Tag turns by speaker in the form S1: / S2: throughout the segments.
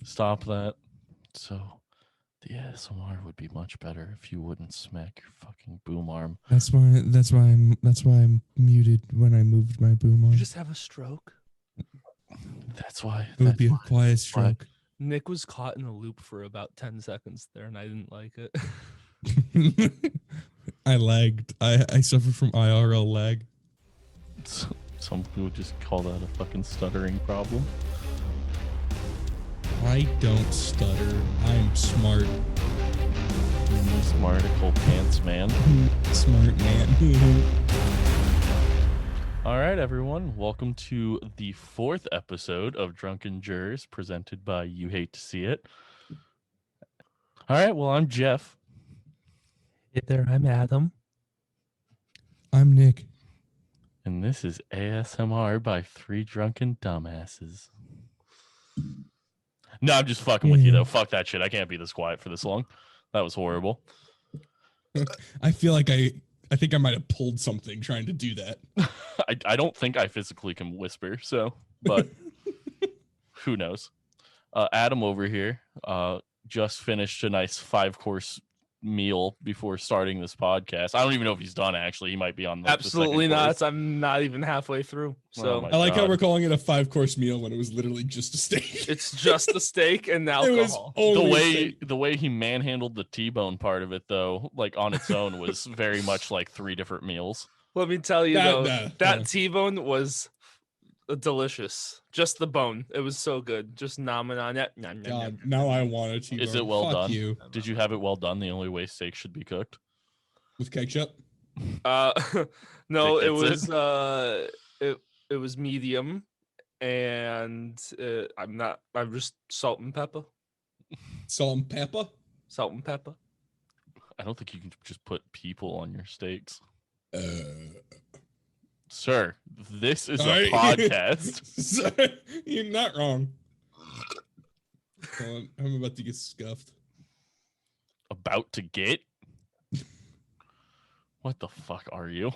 S1: Stop that. So the ASMR would be much better if you wouldn't smack your fucking boom arm.
S2: That's why I'm muted when I moved my boom arm.
S3: You just have a stroke.
S1: That's why.
S2: It would be a quiet stroke.
S3: Nick was caught in a loop for about 10 seconds there, and I didn't like it.
S2: I lagged. I suffered from IRL lag.
S1: Some people would just call that a fucking stuttering problem.
S2: I don't stutter. I'm smart.
S1: Smarticle pants, man.
S2: Smart man.
S1: All right, everyone. Welcome to the 4th episode of Drunken Jurors, presented by You Hate to See It. All right, well, I'm Jeff.
S3: Hey there, I'm Adam.
S2: I'm Nick.
S1: And this is ASMR by 3 Drunken Dumbasses. No, I'm just fucking with you, though. Fuck that shit. I can't be this quiet for this long. That was horrible.
S2: I feel like I think I might have pulled something trying to do that.
S1: I don't think I physically can whisper, so, but who knows? Adam over here just finished a nice 5-course meal before starting this podcast. I don't even know if he's done, actually. He might be on
S3: Absolutely
S1: the
S3: not. I'm not even halfway through. So
S1: Oh
S2: I like how we're calling it a 5-course meal when it was literally just a steak.
S3: it's just a steak and
S2: It
S3: alcohol.
S2: was only
S1: the way he manhandled the T-bone part of it, though, like on its own, was very much like 3 different meals.
S3: Let me tell you,
S2: That
S3: that T-bone was delicious. Just the bone. It was so good. Just nomming on it.
S2: God, now I want a T-bone.
S1: Is it well
S2: Fuck
S1: done?
S2: You.
S1: Did you have it well done? The only way steak should be cooked.
S2: With ketchup?
S3: No,
S1: Think
S3: it
S1: that's
S3: was it was medium, and I'm just salt and pepper.
S2: Salt and pepper?
S3: Salt and pepper.
S1: I don't think you can just put people on your steaks. Sir, this is a podcast.
S2: Sorry, you're not wrong. Hold on, I'm about to get scuffed.
S1: About to get? What the fuck are you?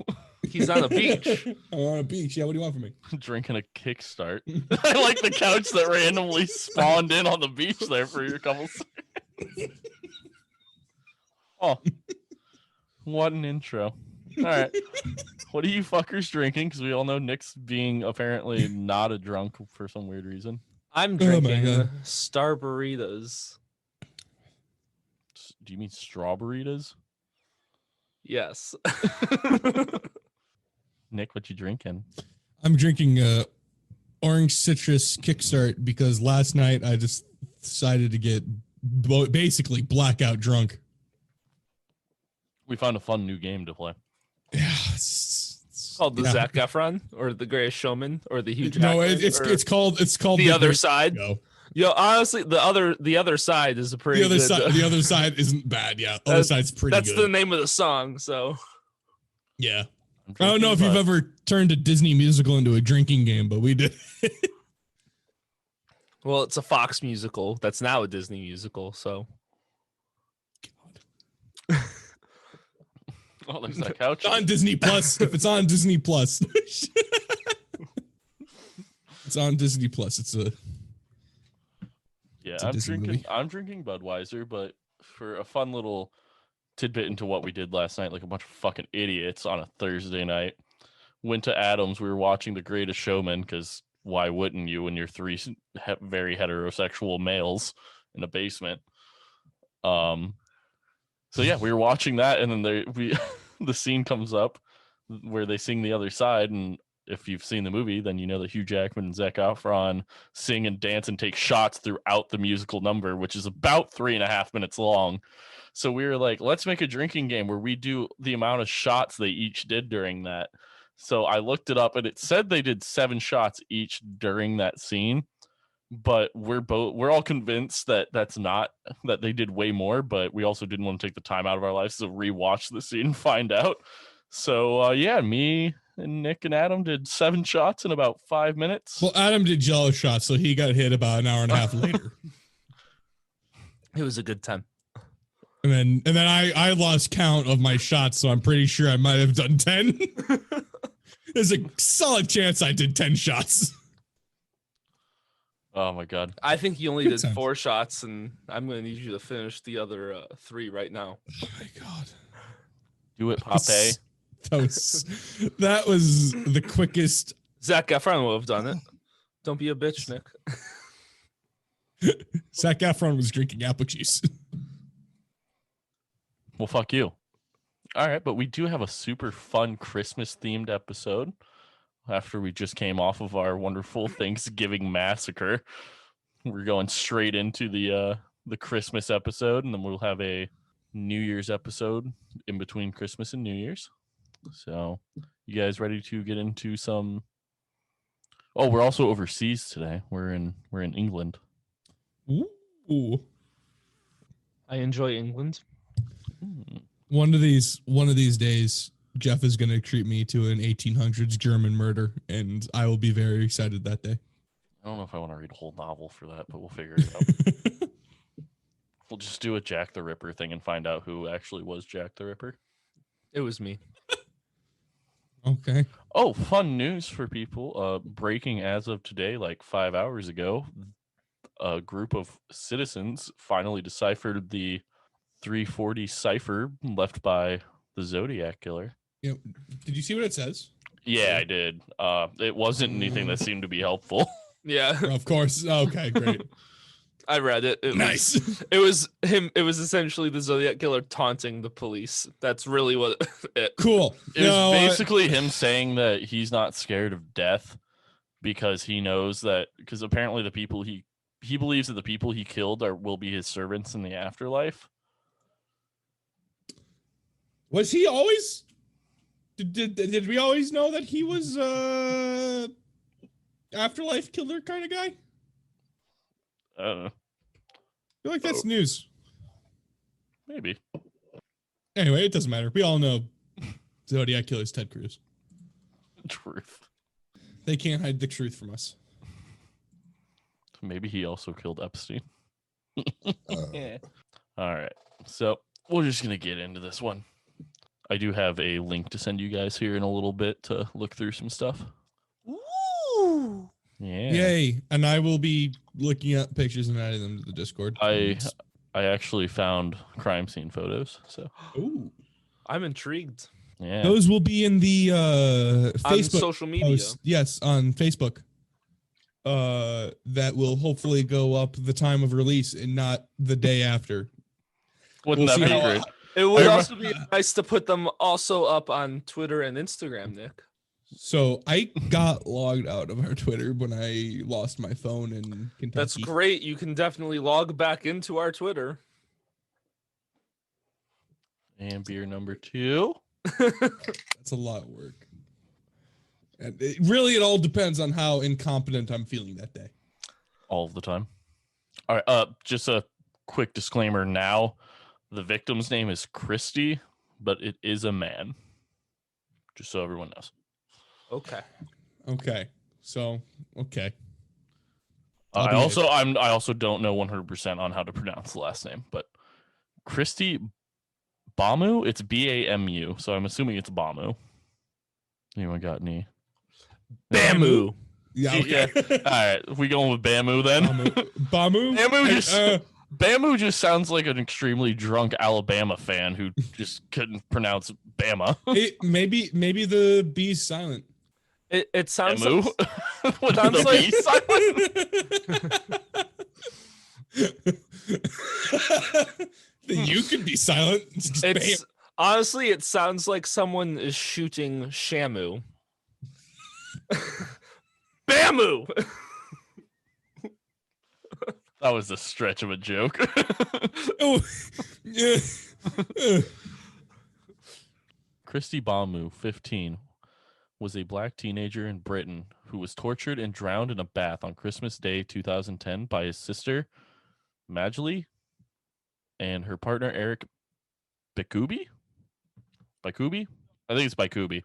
S3: He's on a beach.
S2: I'm on a beach. Yeah, what do you want from me?
S1: Drinking a kickstart. I like the couch that randomly spawned in on the beach there for your couple seconds. Oh, what an intro. All right. What are you fuckers drinking? Because we all know Nick's being apparently not a drunk for some weird reason.
S3: I'm
S2: Oh
S3: drinking
S2: my God.
S3: Star Burritos.
S1: Do you mean strawberries?
S3: Yes.
S1: Nick, what you drinking?
S2: I'm drinking orange citrus kickstart because last night I just decided to get basically blackout drunk.
S1: We found a fun new game to play.
S2: Yeah,
S3: It's called the Zac Efron or the Greatest Showman or the Hugh
S2: No,
S3: Jackman.
S2: it's called
S3: The Other
S2: Great
S3: Side.
S2: Show.
S3: Yo, honestly, the other side is a pretty
S2: The other
S3: good.
S2: side, the other side isn't bad. Yeah, the other side's pretty
S3: That's
S2: good.
S3: the name of the song. So
S2: Yeah,
S1: I'm
S2: I don't know if
S1: drinking,
S2: you've ever turned a Disney musical into a drinking game, but we did.
S3: well, it's a Fox musical that's now a Disney musical. So
S1: Oh, there's that couch.
S2: It's on Disney Plus. If it's on Disney Plus, it's on Disney Plus. It's a
S1: Yeah,
S2: It's a Disney movie.
S1: I'm drinking Budweiser, but for a fun little tidbit into what we did last night, like a bunch of fucking idiots on a Thursday night, went to Adam's. We were watching The Greatest Showman because why wouldn't you when you're 3 very heterosexual males in a basement? So yeah, we were watching that, and then the scene comes up where they sing The Other Side, and if you've seen the movie, then you know that Hugh Jackman and Zac Efron sing and dance and take shots throughout the musical number, which is about 3.5 minutes long. So we were like, let's make a drinking game where we do the amount of shots they each did during that. So I looked it up, and it said they did 7 shots each during that scene. But we're all convinced that they did way more, but we also didn't want to take the time out of our lives to rewatch the scene and find out. So yeah, me and Nick and Adam did 7 shots in about 5 minutes.
S2: well. Adam did Jello shots, so he got hit about an hour and a half later.
S3: it was a good time.
S2: And then I lost count of my shots, so I'm pretty sure I might have done 10. There's a solid chance I did 10 shots.
S1: Oh my god.
S3: I think you only
S2: Good
S3: did
S2: times.
S3: 4 shots, and I'm going to need you to finish the other 3 right now.
S2: Oh my god.
S1: Do it, Pape.
S2: That was the quickest.
S3: Zac Efron would have done it. Don't be a bitch, Nick.
S2: Zac Efron was drinking apple juice.
S1: Well, fuck you. All right, but we do have a super fun Christmas themed episode after we just came off of our wonderful Thanksgiving massacre. We're going straight into the Christmas episode, and then we'll have a New Year's episode in between Christmas and New Year's. So, you guys ready to get into some? Oh, we're also overseas today. We're in England.
S2: Ooh.
S3: I enjoy England.
S2: One of these days, Jeff is going to treat me to an 1800s German murder, and I will be very excited that day.
S1: I don't know if I want to read a whole novel for that, but we'll figure it out. We'll just do a Jack the Ripper thing and find out who actually was Jack the Ripper.
S3: It was me.
S2: Okay.
S1: Oh, fun news for people. Breaking as of today, like 5 hours ago, a group of citizens finally deciphered the 340 cipher left by the Zodiac Killer.
S2: Yeah. Did you see what it says?
S1: Yeah, I did. It wasn't anything that seemed to be helpful.
S3: Yeah,
S2: Of course. Okay, great.
S3: I read it.
S2: Nice.
S3: It was him. It was essentially the Zodiac Killer taunting the police. That's really what it.
S2: Cool.
S1: It was basically him saying that he's not scared of death because he knows that, because apparently the people he believes that the people he killed will be his servants in the afterlife.
S2: Was he always? Did we always know that he was afterlife killer kind of guy?
S1: I don't know.
S2: I feel like that's news.
S1: Maybe.
S2: Anyway, it doesn't matter. We all know Zodiac killer's Ted Cruz.
S1: Truth.
S2: They can't hide the truth from us.
S1: Maybe he also killed Epstein. Yeah. All right. So we're just going to get into this one. I do have a link to send you guys here in a little bit to look through some stuff.
S3: Ooh.
S1: Yeah.
S2: Yay. And I will be looking at pictures and adding them to the Discord.
S1: I actually found crime scene photos. So
S2: Ooh.
S3: I'm intrigued.
S1: yeah.
S2: Those will be in the
S3: On
S2: Facebook
S3: social media.
S2: post. Yes, on Facebook. That will hopefully go up the time of release and not the day after.
S1: Wouldn't
S2: we'll
S1: that
S2: see
S1: be
S2: how-
S1: great?
S3: It would
S1: I
S3: also be nice to put them also up on Twitter and Instagram, Nick.
S2: So I got logged out of our Twitter when I lost my phone in Kentucky.
S3: That's great. You can definitely log back into our Twitter.
S1: And beer number 2.
S2: That's a lot of work. And it all depends on how incompetent I'm feeling that day.
S1: All of the time. All right. Just a quick disclaimer now. The victim's name is Kristy, but it is a man. Just so everyone knows.
S3: Okay.
S2: Okay. So, okay.
S1: I also don't know 100% on how to pronounce the last name, but Kristy Bamu, it's Bamu, so I'm assuming it's Bamu. Anyone got any?
S3: Bamu.
S2: Yeah, okay.
S1: All right, we going with Bamu then.
S2: Bamu?
S1: Bamu just sounds like an extremely drunk Alabama fan who just couldn't pronounce Bama.
S2: Maybe the B's silent.
S3: It sounds
S1: Bamu?
S3: like,
S1: What
S3: sounds
S1: the
S3: like
S2: The you could be silent. It's just
S3: it's honestly, it sounds like someone is shooting Shamu. Bamu.
S1: That was a stretch of a joke.
S2: Oh, yeah.
S1: Kristy Bamu, 15, was a black teenager in Britain who was tortured and drowned in a bath on Christmas Day 2010 by his sister, Majli, and her partner, Eric Bikubi? Bikubi? I think it's Bikubi.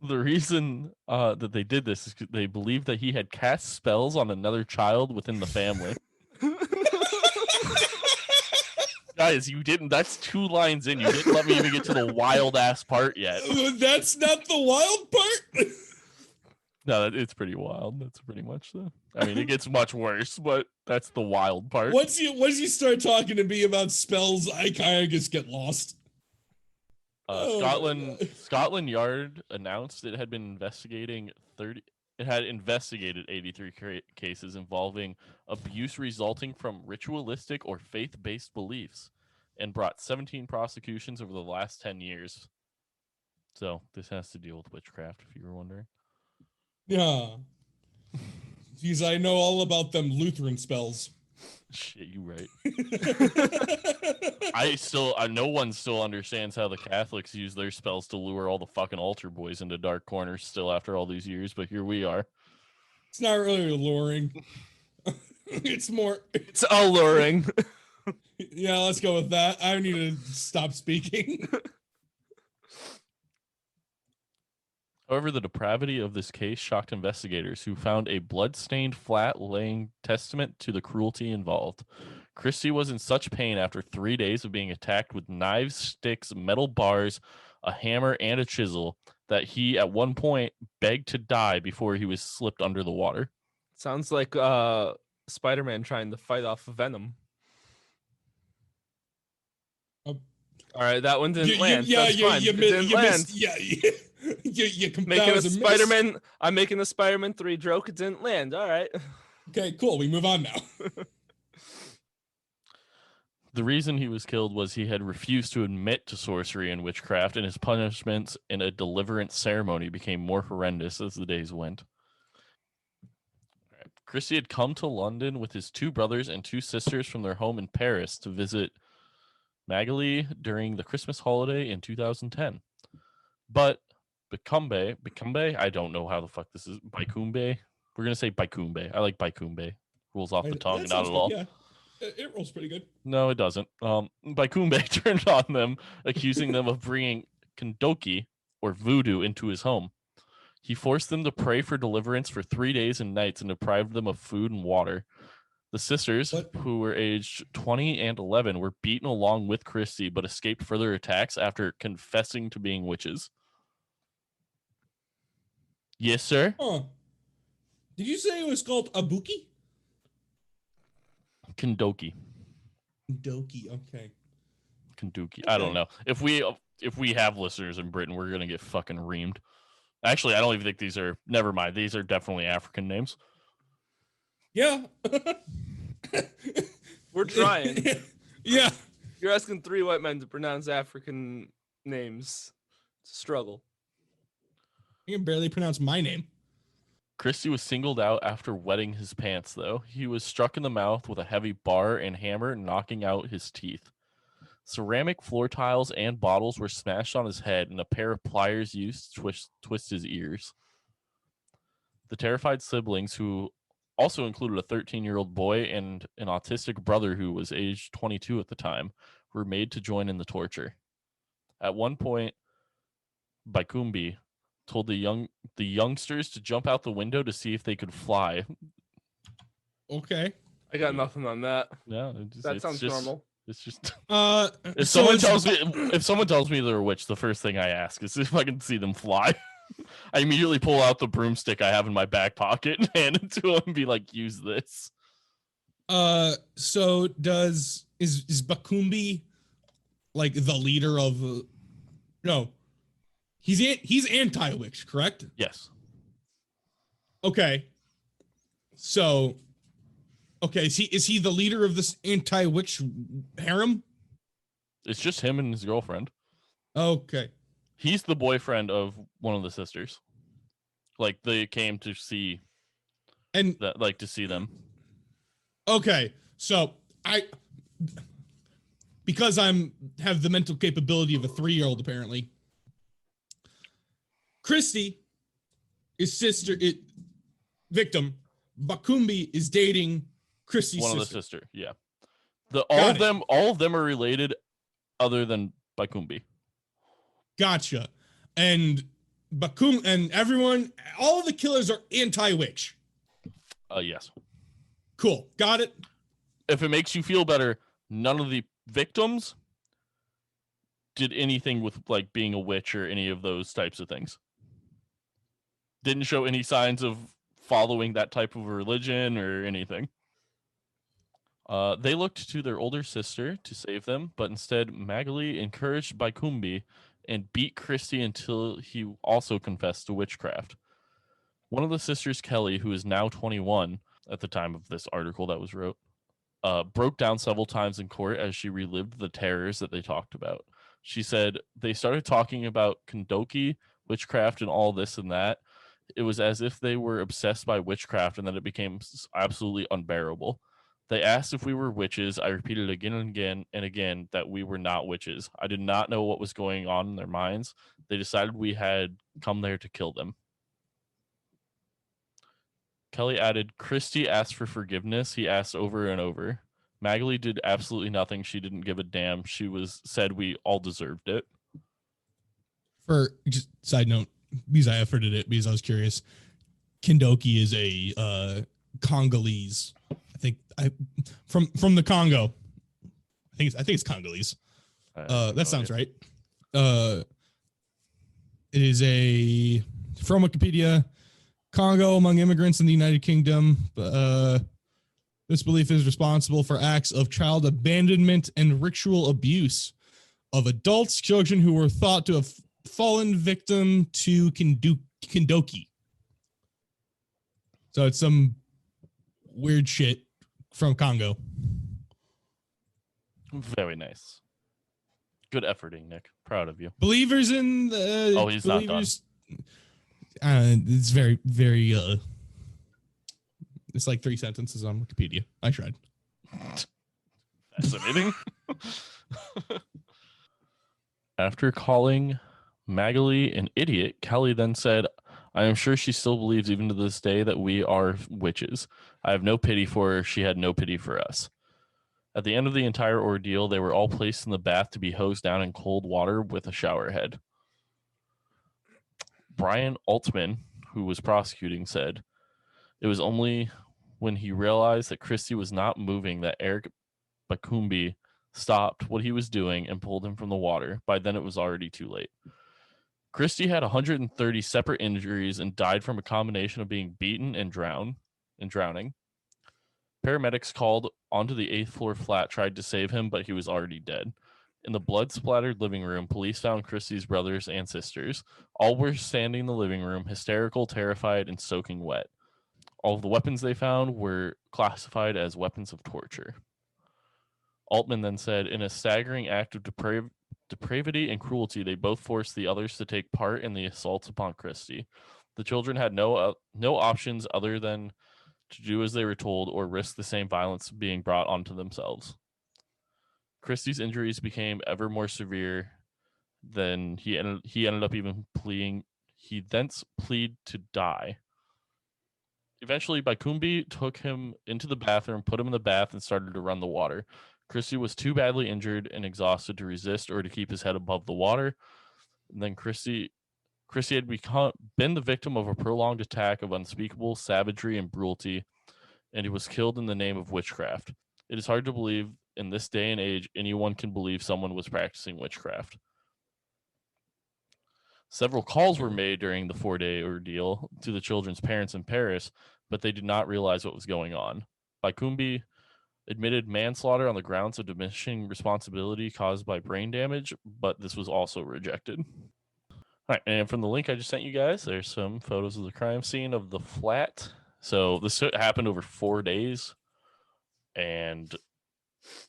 S1: The reason that they did this is they believed that he had cast spells on another child within the family. Guys, you didn't. That's 2 lines in. You didn't let me even get to the wild ass part yet.
S2: That's not the wild part.
S1: No, it's pretty wild. That's pretty much the. I mean, it gets much worse, but that's the wild part.
S2: Once you start talking to me about spells, I kind of just get lost. Oh
S1: Scotland Yard announced it had been investigating 30. It had investigated 83 cases involving abuse resulting from ritualistic or faith-based beliefs, and brought 17 prosecutions over the last 10 years. So this has to deal with witchcraft, if you were wondering.
S2: Yeah. Geez, I know all about them Lutheran spells.
S1: Shit, you right. No one still understands how the Catholics use their spells to lure all the fucking altar boys into dark corners still after all these years, but here we are.
S2: It's not really alluring. It's
S3: alluring.
S2: Yeah, let's go with that. I need to stop speaking.
S1: However, the depravity of this case shocked investigators, who found a blood-stained flat laying testament to the cruelty involved. Kristy was in such pain after 3 days of being attacked with knives, sticks, metal bars, a hammer, and a chisel that he, at one point, begged to die before he was slipped under the water.
S3: Sounds like Spider-Man trying to fight off Venom. All right, that one didn't land. That's fine. It didn't land. I'm making a Spider-Man 3 joke. It didn't land. All right.
S2: Okay, cool. We move on now.
S1: The reason he was killed was he had refused to admit to sorcery and witchcraft, and his punishments in a deliverance ceremony became more horrendous as the days went. Kristy had come to London with his 2 brothers and 2 sisters from their home in Paris to visit Magali during the Christmas holiday in 2010. But Bikumbe, I don't know how the fuck this is. Bikumbe? We're going to say Bikumbe. I like Bikumbe. Rolls off the tongue, not at all.
S2: Yeah. It rolls pretty good.
S1: No, it doesn't. Bikumbe turned on them, accusing them of bringing Kondoki, or voodoo, into his home. He forced them to pray for deliverance for 3 days and nights and deprived them of food and water. The sisters, who were aged 20 and 11, were beaten along with Kristy, but escaped further attacks after confessing to being witches. Yes, sir?
S2: Huh. Did you say it was called Abuki?
S1: Kondoki.
S2: Kondoki, okay.
S1: Kondoki. I don't know. If we have listeners in Britain, we're gonna get fucking reamed. Actually, I don't even think these are. Never mind. These are definitely African names.
S2: Yeah.
S3: We're trying.
S2: Yeah.
S3: You're asking 3 white men to pronounce African names. It's a struggle.
S2: I can barely pronounce my name.
S1: Kristy was singled out after wetting his pants, though. He was struck in the mouth with a heavy bar and hammer, knocking out his teeth. Ceramic floor tiles and bottles were smashed on his head, and a pair of pliers used to twist his ears. The terrified siblings, who also included a 13-year-old boy and an autistic brother who was aged 22 at the time, were made to join in the torture. At one point, Bikumbi told the youngsters to jump out the window to see if they could fly.
S2: Okay.
S3: I got nothing on that.
S1: Yeah,
S3: that sounds normal.
S1: It's just
S2: if
S1: someone tells me they're a witch, the first thing I ask is if I can see them fly. I immediately pull out the broomstick I have in my back pocket and hand it to them and be like, "Use this."
S2: So is Bakumbi like the leader of? No, he's anti-witch, correct?
S1: Yes.
S2: Okay. So, is he the leader of this anti-witch harem?
S1: It's just him and his girlfriend.
S2: Okay.
S1: He's the boyfriend of one of the sisters. Like, they came to see to see them.
S2: Okay. So because have the mental capability of a 3-year-old, apparently. Kristy is victim. Bakumbi is dating Kristy's
S1: one
S2: sister.
S1: Of the sister, yeah. All of them are related, other than Bakumbi.
S2: Gotcha. And and everyone, all of the killers are anti-witch.
S1: Yes.
S2: Cool. Got it.
S1: If it makes you feel better, none of the victims did anything with like being a witch or any of those types of things. didn't show any signs of following that type of religion or anything. They looked to their older sister to save them, but instead Magali encouraged Baikumbi and beat Kristy until he also confessed to witchcraft. One of the sisters, Kelly, who is now 21 at the time of this article that was wrote, broke down several times in court as she relived the terrors that they talked about. She said, they started talking about Kondoki, witchcraft, and all this and that. It was as if they were obsessed by witchcraft, and then it became absolutely unbearable. They asked if we were witches. I repeated again and again that we were not witches. I did not know what was going on in their minds. They decided we had come there to kill them. Kelly added, Kristy asked for forgiveness. He asked over and over. Magali did absolutely nothing. She didn't give a damn. She said we all deserved it.
S2: For just side note, because I efforted it because I was curious. Kondoki is a Congolese. From the Congo. I think it's Congolese. That sounds right. It is from Wikipedia. Congo among immigrants in the United Kingdom. This belief is responsible for acts of child abandonment and ritual abuse of adults, children who were thought to have fallen victim to Kondoki. So it's some weird shit from Congo.
S1: Very nice. Good efforting, Nick. Proud of you.
S2: Believers in the...
S1: Oh, he's not done.
S2: It's very, very... it's like 3 sentences on Wikipedia. I tried.
S1: Fascinating. After calling Magali an idiot, Kelly then said, I am sure she still believes even to this day that we are witches. I have no pity for her. She had no pity for us. At the end of the entire ordeal, they were all placed in the bath to be hosed down in cold water with a shower head. Brian Altman, who was prosecuting, said, it was only when he realized that Kristy was not moving that Eric Bakumbi stopped what he was doing and pulled him from the water. By then, it was already too late. Kristy had 130 separate injuries and died from a combination of being beaten and drowning. Paramedics called onto the 8th floor flat tried to save him, but he was already dead. In the blood-splattered living room, police found Kristy's brothers and sisters. All were standing in the living room, hysterical, terrified, and soaking wet. All of the weapons they found were classified as weapons of torture. Altman then said, in a staggering act of depravity and cruelty, they both forced the others to take part in the assaults upon Kristy. The children had no options other than to do as they were told or risk the same violence being brought onto themselves. Kristy's injuries became ever more severe than he ended up even pleading. He thence pleaded to die. Eventually, Baikumbi took him into the bathroom, put him in the bath, and started to run the water. Kristy was too badly injured and exhausted to resist or to keep his head above the water. And then Kristy had been the victim of a prolonged attack of unspeakable savagery and cruelty, and he was killed in the name of witchcraft. It is hard to believe in this day and age anyone can believe someone was practicing witchcraft. Several calls were made during the 4-day ordeal to the children's parents in Paris, but they did not realize what was going on. Baikumbi admitted manslaughter on the grounds of diminishing responsibility caused by brain damage, but this was also rejected. All right, and from the link I just sent you guys, there's some photos of the crime scene of the flat. So this happened over 4 days, and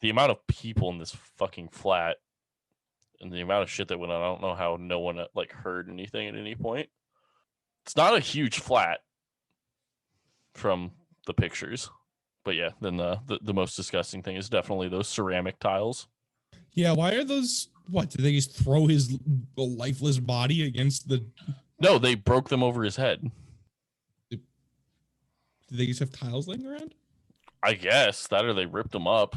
S1: the amount of people in this fucking flat and the amount of shit that went on, I don't know how no one heard anything at any point. It's not a huge flat from the pictures. But yeah, then the most disgusting thing is definitely those ceramic tiles.
S2: Yeah, why are those? What, did they just throw his lifeless body against the...
S1: No, they broke them over his head.
S2: Did they just have tiles laying around?
S1: I guess that, or they ripped them up.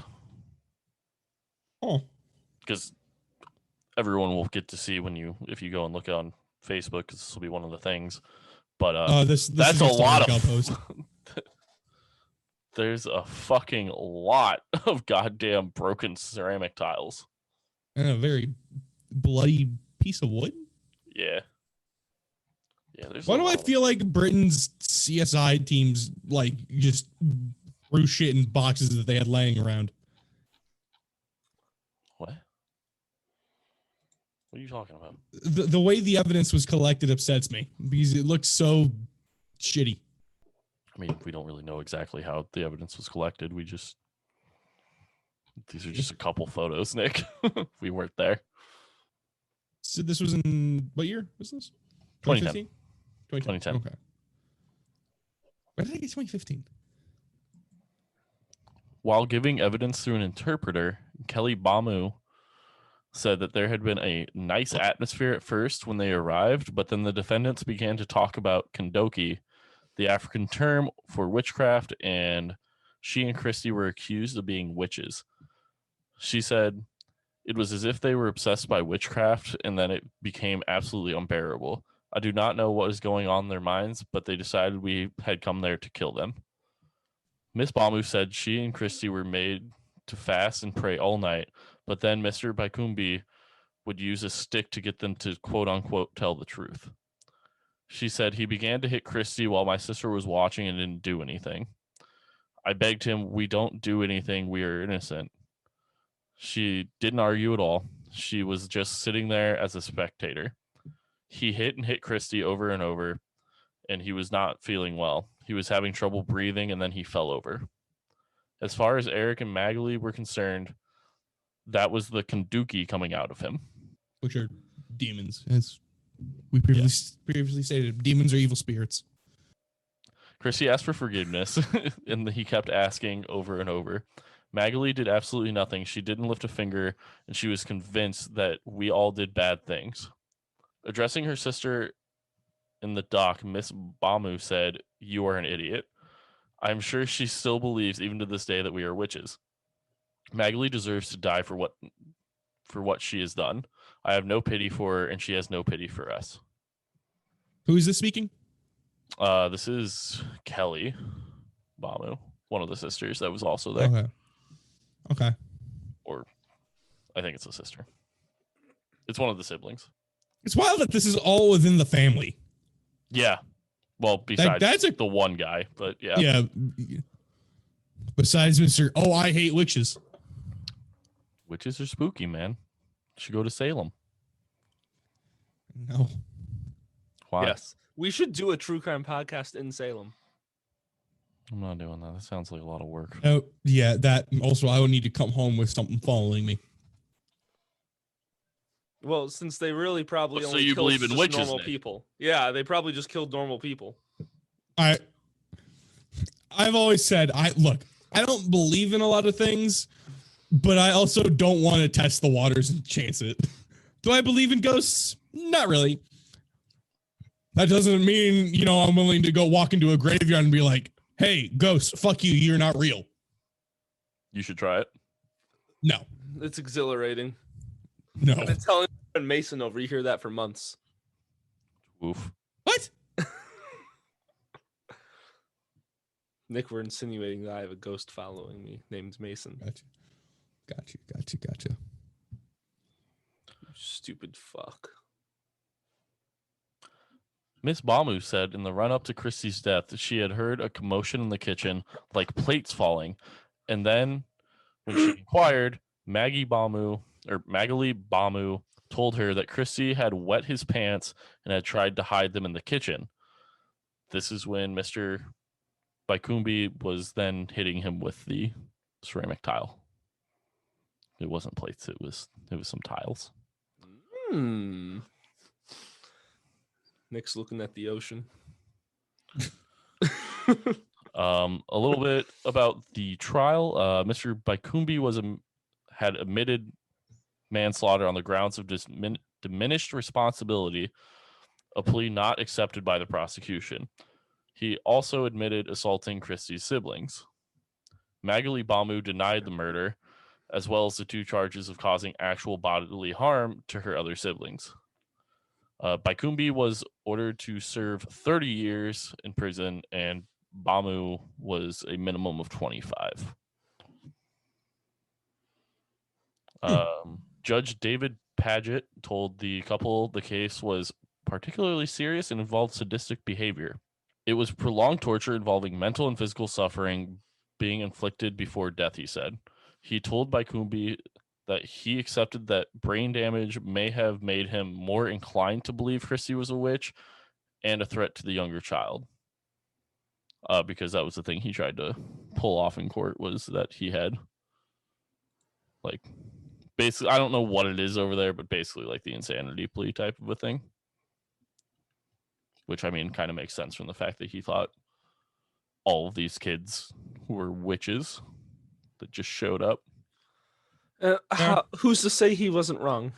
S2: Oh.
S1: Because everyone will get to see if you go and look on Facebook, because this will be one of the things. But
S2: this
S1: that's
S2: is
S1: a
S2: just
S1: lot
S2: link
S1: of...
S2: I'll post.
S1: There's a fucking lot of goddamn broken ceramic tiles. And
S2: a very bloody piece of wood?
S1: Yeah. Yeah, there's.
S2: Why do I feel like Britain's CSI teams like just threw shit in boxes that they had laying around?
S1: What? What are you talking about?
S2: The way the evidence was collected upsets me because it looks so shitty.
S1: I mean, we don't really know exactly how the evidence was collected. These are just a couple photos, Nick. We weren't there.
S2: So this was in what year was this?
S1: 2010.
S2: 2010. Okay. Why did I get 2015?
S1: While giving evidence through an interpreter, Kelly Bamu said that there had been a nice atmosphere at first when they arrived, but then the defendants began to talk about Kendoki, the African term for witchcraft, and she and Kristy were accused of being witches. She said it was as if they were obsessed by witchcraft, and then it became absolutely unbearable. I do not know what was going on in their minds, but they decided we had come there to kill them. Miss Bamu said she and Kristy were made to fast and pray all night, but then Mr. Baikumbi would use a stick to get them to quote-unquote tell the truth. She said he began to hit Kristy while my sister was watching and didn't do anything. I begged him, we don't do anything, we are innocent. She didn't argue at all. She was just sitting there as a spectator. He hit Kristy over and over, and he was not feeling well. He was having trouble breathing, and then he fell over. As far as Eric and Magali were concerned, that was the Kenduki coming out of him.
S2: Which are demons, as we previously stated. Demons are evil spirits.
S1: Kristy asked for forgiveness, and he kept asking over and over. Magali did absolutely nothing. She didn't lift a finger, and she was convinced that we all did bad things. Addressing her sister in the dock, Miss Bamu said, "You are an idiot. I'm sure she still believes, even to this day, that we are witches. Magali deserves to die for what she has done. I have no pity for her, and she has no pity for us."
S2: Who is this speaking?
S1: This is Kelly Bamu, one of the sisters that was also there.
S2: Okay.
S1: Or I think it's a sister. It's one of the siblings.
S2: It's wild that this is all within the family.
S1: Yeah. Well, besides the one guy, but yeah.
S2: Yeah. Besides Mr. Oh, I hate witches.
S1: Witches are spooky, man. You should go to Salem.
S2: No.
S1: Why?
S3: Yes. We should do a true crime podcast in Salem.
S1: I'm not doing that. That sounds like a lot of work.
S2: Oh, yeah. That also, I would need to come home with something following me.
S3: Well, since they really probably
S1: so
S3: only
S1: you
S3: killed
S1: believe in
S3: just
S1: witches,
S3: normal
S1: Nick?
S3: people. Yeah, they probably just killed normal people.
S2: I've always said, I don't believe in a lot of things, but I also don't want to test the waters and chance it. Do I believe in ghosts? Not really. That doesn't mean, I'm willing to go walk into a graveyard and be like, hey, ghost, fuck you, you're not real.
S1: You should try it.
S2: No.
S3: It's exhilarating.
S2: No.
S3: I've been telling Mason over. You hear that for months.
S1: Oof.
S2: What?
S3: Nick, we're insinuating that I have a ghost following me named Mason.
S2: Gotcha.
S3: Stupid fuck.
S1: Miss Bamu said in the run-up to Kristy's death that she had heard a commotion in the kitchen, like plates falling. And then when she inquired, Magali Bamu told her that Kristy had wet his pants and had tried to hide them in the kitchen. This is when Mr. Baikumbi was then hitting him with the ceramic tile. It wasn't plates, it was some tiles.
S3: Nick's looking at the ocean.
S1: A little bit about the trial. Mr. Baikumbi had admitted manslaughter on the grounds of diminished responsibility, a plea not accepted by the prosecution. He also admitted assaulting Kristy's siblings. Magali Bamu denied the murder, as well as the 2 charges of causing actual bodily harm to her other siblings. Baikumbi was ordered to serve 30 years in prison, and Bamu was a minimum of 25. Judge David Paget told the couple the case was, particularly serious and involved sadistic behavior. It was prolonged torture involving mental and physical suffering being inflicted before death, he said. He told Baikumbi that he accepted that brain damage may have made him more inclined to believe Kristy was a witch and a threat to the younger child. Because that was the thing he tried to pull off in court, was that he had, like, basically, I don't know what it is over there, but basically like the insanity plea type of a thing. Which, I mean, kind of makes sense from the fact that he thought all of these kids were witches that just showed up.
S3: Who's to say he wasn't wrong?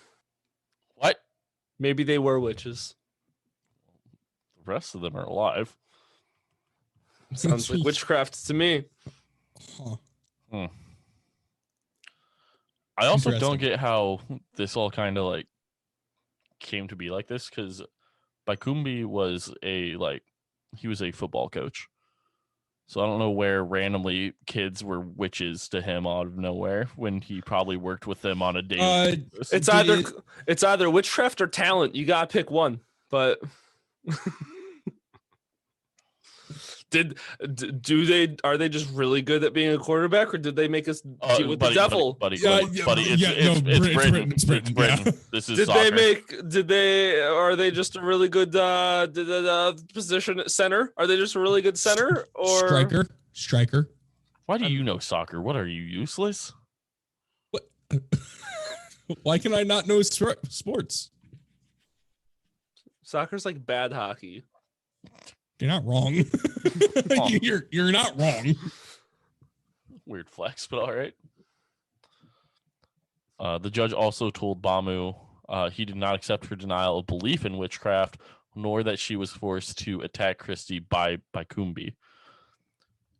S1: What?
S3: Maybe they were witches.
S1: The rest of them are alive.
S3: Sounds like witchcraft to me.
S2: Huh.
S1: I also don't get how this all kind of like came to be like this, because Baikumbi was he was a football coach. So I don't know where randomly kids were witches to him out of nowhere when he probably worked with them on a daily basis.
S3: It's either witchcraft or talent. You gotta pick one. But are they just really good at being a quarterback, or did they make us deal with the devil?
S1: Buddy, it's Britain. It's Britain.
S2: Yeah.
S1: This is soccer.
S3: Are they just a really good position at center? Are they just a really good center or
S2: striker?
S1: Why do you know soccer? What, are you useless?
S2: What? Why can I not know sports?
S3: Soccer's like bad hockey.
S2: You're not wrong. You're not wrong.
S1: Weird flex, but all right. The judge also told Bamu he did not accept her denial of belief in witchcraft, nor that she was forced to attack Kristy by Baikumbi.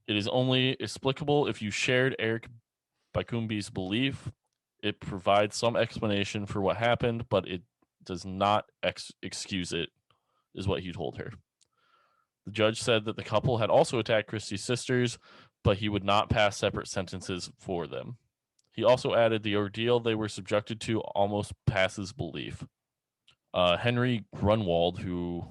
S1: It is only explicable if you shared Eric Baikumbi's belief. It provides some explanation for what happened, but it does not excuse it, is what he told her. The judge said that the couple had also attacked Kristy's sisters, but he would not pass separate sentences for them. He also added the ordeal they were subjected to almost passes belief. Henry Grunwald, who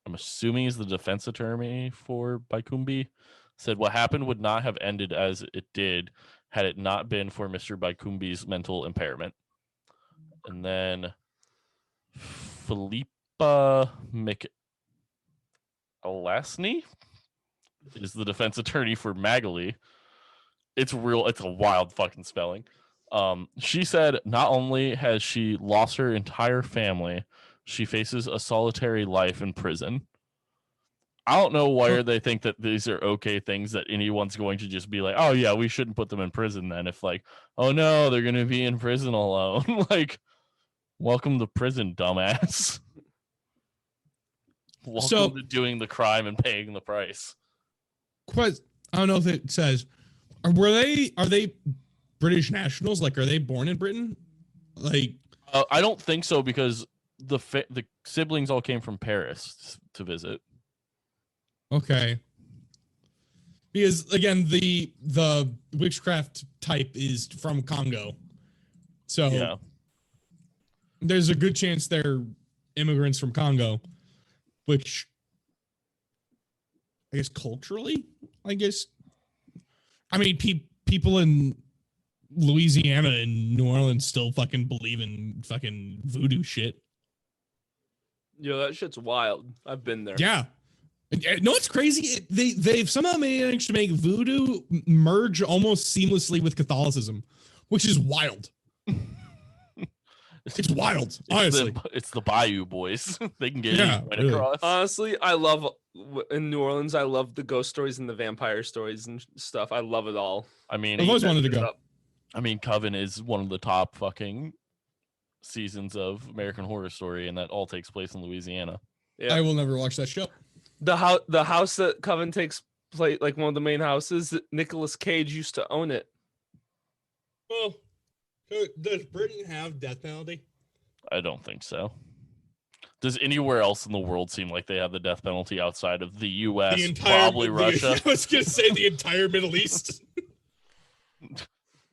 S1: I'm assuming is the defense attorney for Baikumbi, said what happened would not have ended as it did had it not been for Mr. Baikumbi's mental impairment. And then Philippa Alasny is the defense attorney for Magali. It's a wild fucking spelling. She said not only has she lost her entire family, she faces a solitary life in prison. I don't know why they think that these are okay things that anyone's going to just be like, oh yeah, we shouldn't put them in prison then. If like, oh no, they're going to be in prison alone. Like, welcome to prison, dumbass. Welcome to doing the crime and paying the price.
S2: I don't know if it says, are they British nationals? Like, are they born in Britain? Like,
S1: I don't think so, because the siblings all came from Paris to visit.
S2: Okay. Because again, the witchcraft type is from Congo, so
S1: yeah,
S2: there's a good chance they're immigrants from Congo. Which, I guess, culturally, I mean, people in Louisiana and New Orleans still fucking believe in fucking voodoo shit.
S3: Yo, that shit's wild. I've been there.
S2: Yeah. No, it's crazy. They've somehow managed to make voodoo merge almost seamlessly with Catholicism, which is wild. It's wild, honestly.
S1: It's the Bayou Boys. They can get it right across.
S3: Honestly, I love, in New Orleans, I love the ghost stories and the vampire stories and stuff. I love it all.
S1: I mean,
S2: I've always wanted to go.
S1: I mean, Coven is one of the top fucking seasons of American Horror Story, and that all takes place in Louisiana.
S3: Yeah.
S2: I will never watch that show.
S3: The house that Coven takes place, like one of the main houses, Nicolas Cage used to own it.
S2: Well, does Britain have death penalty?
S1: I don't think so. Does anywhere else in the world seem like they have the death penalty outside of the U.S., probably Russia?
S2: I was going to say the entire Middle East.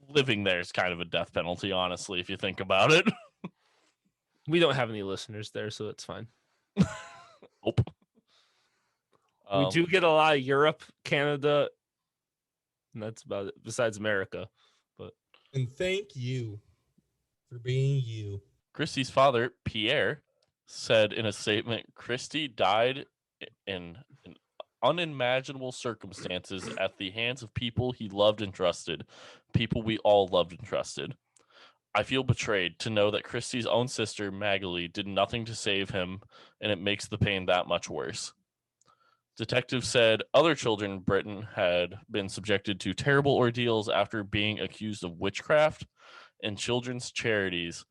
S1: Living there is kind of a death penalty, honestly, if you think about it.
S3: We don't have any listeners there, so it's fine.
S1: Nope.
S3: We do get a lot of Europe, Canada, and that's about it, besides America. But
S2: And thank you for being you.
S1: Kristy's father, Pierre, said in a statement, Kristy died in unimaginable circumstances at the hands of people he loved and trusted, people we all loved and trusted. I feel betrayed to know that Kristy's own sister, Magali, did nothing to save him, and it makes the pain that much worse. Detectives said other children in Britain had been subjected to terrible ordeals after being accused of witchcraft, and children's charities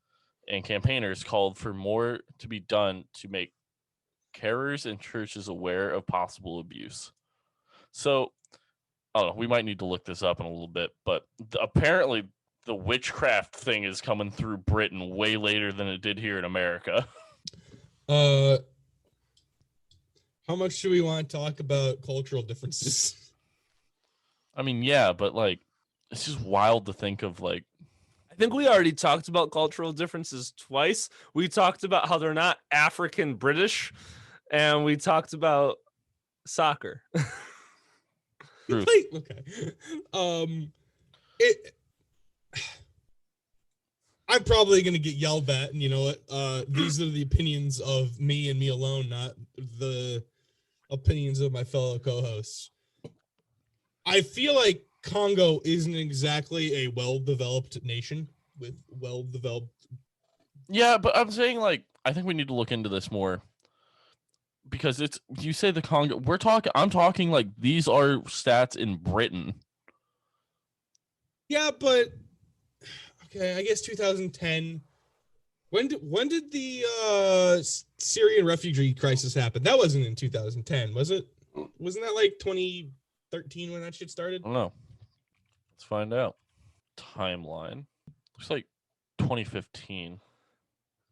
S1: and campaigners called for more to be done to make carers and churches aware of possible abuse. So, I don't know, we might need to look this up in a little bit, but apparently the witchcraft thing is coming through Britain way later than it did here in America.
S2: How much do we want to talk about cultural differences?
S1: I mean, yeah, but like, it's just wild to think of like.
S3: I think we already talked about cultural differences twice. We talked about how they're not African British, and we talked about soccer.
S2: Okay. I'm probably gonna get yelled at, and you know what? These are the opinions of me and me alone, not the opinions of my fellow co-hosts. I feel like Congo isn't exactly a well-developed nation with well-developed.
S1: Yeah, but I'm saying like I think we need to look into this more because it's you say the Congo. I'm talking like these are stats in Britain.
S2: Yeah, but okay, I guess 2010. When did the Syrian refugee crisis happen? That wasn't in 2010, was it? Wasn't that like 2013 when that shit started?
S1: I don't know. Let's find out. Timeline. Looks like 2015.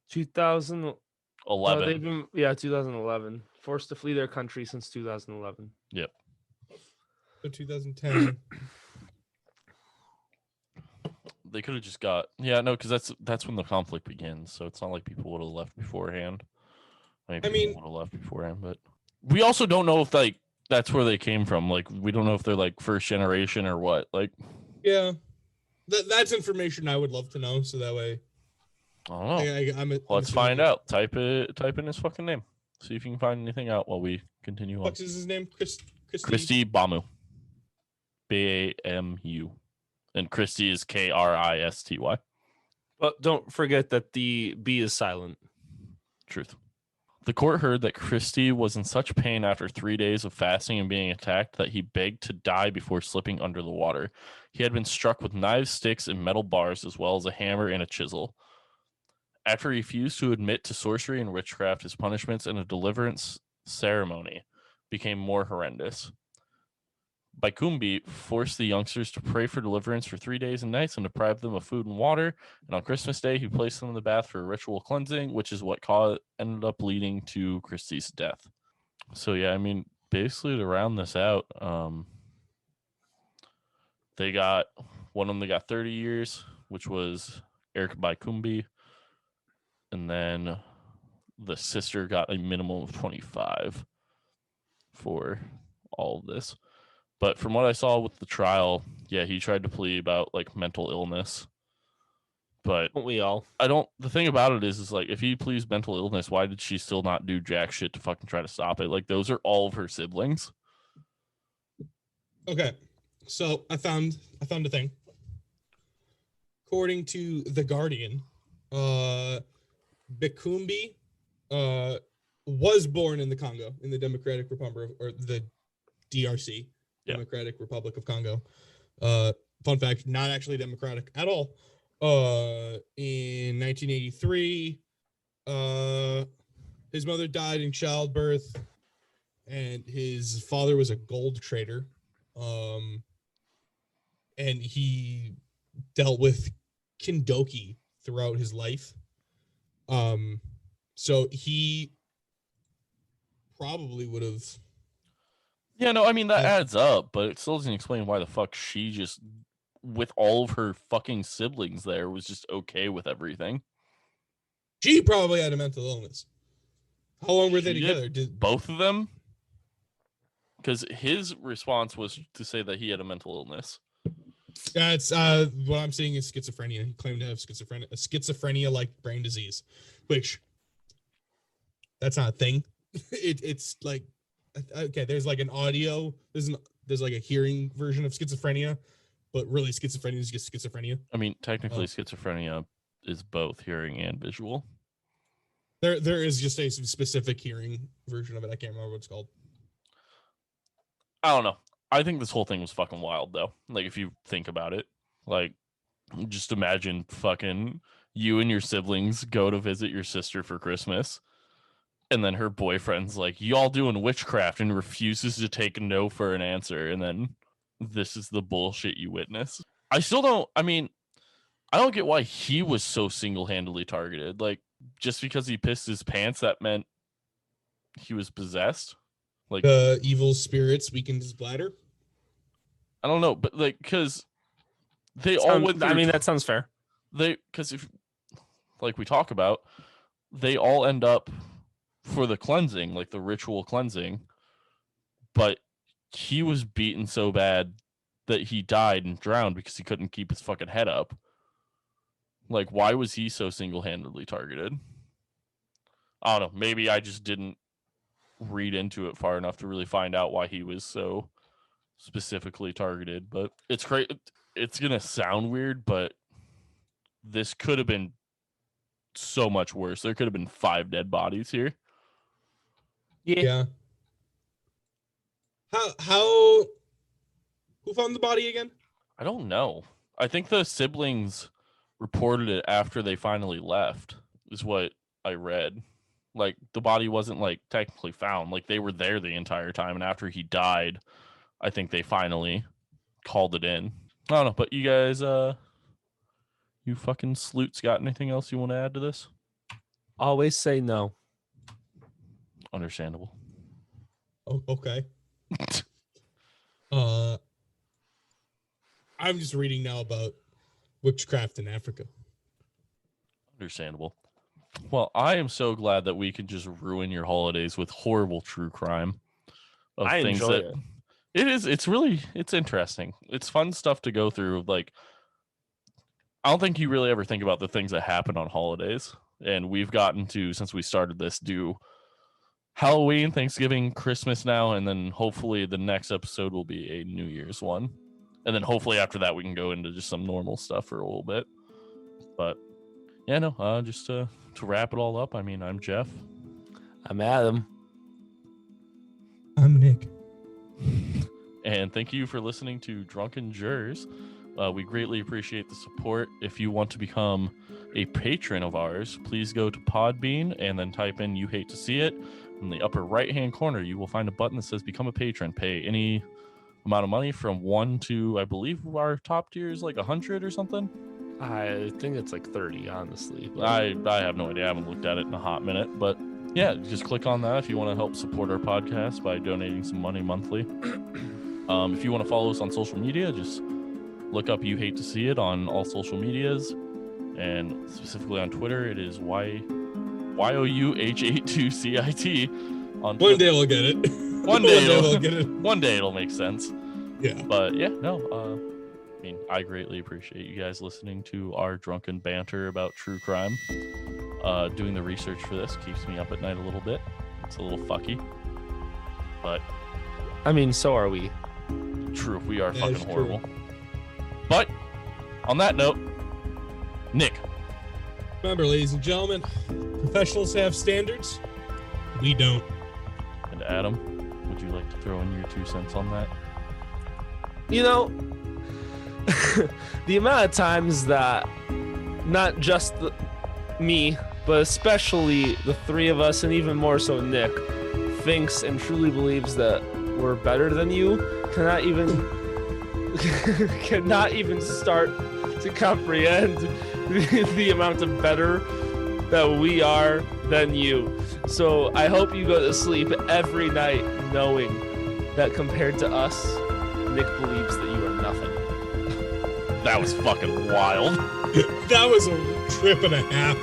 S3: 2011. They've
S1: 11.
S3: been 2011. Forced to flee their country since 2011.
S1: Yep.
S2: So 2010.
S1: They could have just got because that's when the conflict begins. So it's not like people would have left beforehand. Maybe people would have left beforehand, but we also don't know if like that's where they came from. Like we don't know if they're like first generation or what. Like
S2: yeah, that's information I would love to know. So that way,
S1: I don't know. Let's find out. Type in his fucking name. See if you can find anything out while we continue on.
S2: What's his name?
S1: Kristy Bamu. Bamu. And Kristy is Kristy.
S3: But don't forget that the B is silent.
S1: Truth. The court heard that Kristy was in such pain after 3 days of fasting and being attacked that he begged to die before slipping under the water. He had been struck with knives, sticks, and metal bars, as well as a hammer and a chisel. After he refused to admit to sorcery and witchcraft, his punishments and a deliverance ceremony became more horrendous. Baikumbi forced the youngsters to pray for deliverance for 3 days and nights and deprived them of food and water. And on Christmas Day, he placed them in the bath for a ritual cleansing, which is what ended up leading to Kristy's death. So, yeah, I mean, basically to round this out, they got one of them, they got 30 years, which was Eric Baikumbi. And then the sister got a minimum of 25 for all of this. But from what I saw with the trial, yeah, he tried to plead about like mental illness. But the thing about it is like if he pleads mental illness, why did she still not do jack shit to fucking try to stop it? Like those are all of her siblings.
S2: Okay. So I found a thing. According to The Guardian, Bikumbi was born in the Congo, in the Democratic Republic, or the DRC. Democratic Republic of Congo. Fun fact, not actually democratic at all. In 1983, his mother died in childbirth, and his father was a gold trader. And he dealt with Kindoki throughout his life. So he probably would have.
S1: Yeah, no, I mean, that adds up, but it still doesn't explain why the fuck she just, with all of her fucking siblings there, was just okay with everything.
S2: She probably had a mental illness. How long were they
S1: She
S2: together?
S1: both of them? Because his response was to say that he had a mental illness.
S2: Yeah, it's what I'm seeing is schizophrenia. He claimed to have schizophrenia-like brain disease, which that's not a thing. It's like, okay, there's like an audio, there's like a hearing version of schizophrenia, but really schizophrenia is just schizophrenia.
S1: I mean, technically, schizophrenia is both hearing and visual.
S2: There is just a specific hearing version of it. I can't remember what it's called.
S1: I don't know. I think this whole thing was fucking wild, though. Like, if you think about it, like, just imagine fucking you and your siblings go to visit your sister for Christmas, and then her boyfriend's like, y'all doing witchcraft, and refuses to take no for an answer, and then this is the bullshit you witness. I don't get why he was so single-handedly targeted. Like, just because he pissed his pants, that meant he was possessed? Like,
S2: evil spirits weakened his bladder?
S1: I don't know, but like, because they all went through...
S3: I mean, that sounds fair.
S1: Because if, like we talk about, they all end up for the cleansing, like the ritual cleansing, but he was beaten so bad that he died and drowned because he couldn't keep his fucking head up. Like, why was he so single-handedly targeted? I don't know. Maybe I just didn't read into it far enough to really find out why he was so specifically targeted. But it's great. It's going to sound weird, but this could have been so much worse. There could have been 5 dead bodies here.
S2: Yeah. How who found the body again?
S1: I don't know. I think the siblings reported it after they finally left, is what I read. Like, the body wasn't, like, technically found. Like, they were there the entire time, and after he died, I think they finally called it in. I don't know, but you guys, you fucking sleuts got anything else you want to add to this?
S3: Always say no.
S1: Understandable.
S2: Oh, okay. I'm just reading now about witchcraft in Africa.
S1: Understandable. Well, I am so glad that we can just ruin your holidays with horrible true crime.
S3: I enjoy it.
S1: It's interesting. It's fun stuff to go through. Like, I don't think you really ever think about the things that happen on holidays. And we've gotten to, since we started this, do Halloween, Thanksgiving, Christmas now, and then hopefully the next episode will be a New Year's one. And then hopefully after that we can go into just some normal stuff for a little bit. But yeah, no, just to wrap it all up, I mean, I'm Jeff.
S3: I'm Adam.
S2: I'm Nick.
S1: And thank you for listening to Drunken Jurors. We greatly appreciate the support. If you want to become a patron of ours, please go to Podbean and then type in "You Hate to See It." In the upper right-hand corner, you will find a button that says "Become a Patron." Pay any amount of money from 1 to, I believe, our top tier is like 100 or something.
S3: I think it's like 30, honestly. But...
S1: I have no idea. I haven't looked at it in a hot minute, but yeah, just click on that if you want to help support our podcast by donating some money monthly. If you want to follow us on social media, just look up "You Hate to See It" on all social medias, and specifically on Twitter, it is YOUH82CIT on Twitter.
S2: One day we'll get it.
S1: One day
S2: we'll get it.
S1: One day it'll make sense.
S2: Yeah.
S1: But yeah, no, I mean, I greatly appreciate you guys listening to our drunken banter about true crime. Doing the research for this keeps me up at night a little bit. It's a little fucky. But
S3: I mean, so are we.
S1: True, we are
S2: That
S1: fucking
S2: is
S1: horrible.
S2: true.
S1: But on that note, Nick.
S2: Remember, ladies and gentlemen, professionals have standards. We don't.
S1: And Adam, would you like to throw in your 2 cents on that?
S3: You know, the amount of times that not just me, but especially the 3 of us, and even more so Nick, thinks and truly believes that we're better than you, cannot even start to comprehend the amount of better that we are than you. So I hope you go to sleep every night knowing that compared to us, Nick believes that you are nothing.
S1: That was fucking wild.
S2: That was a trip and a half.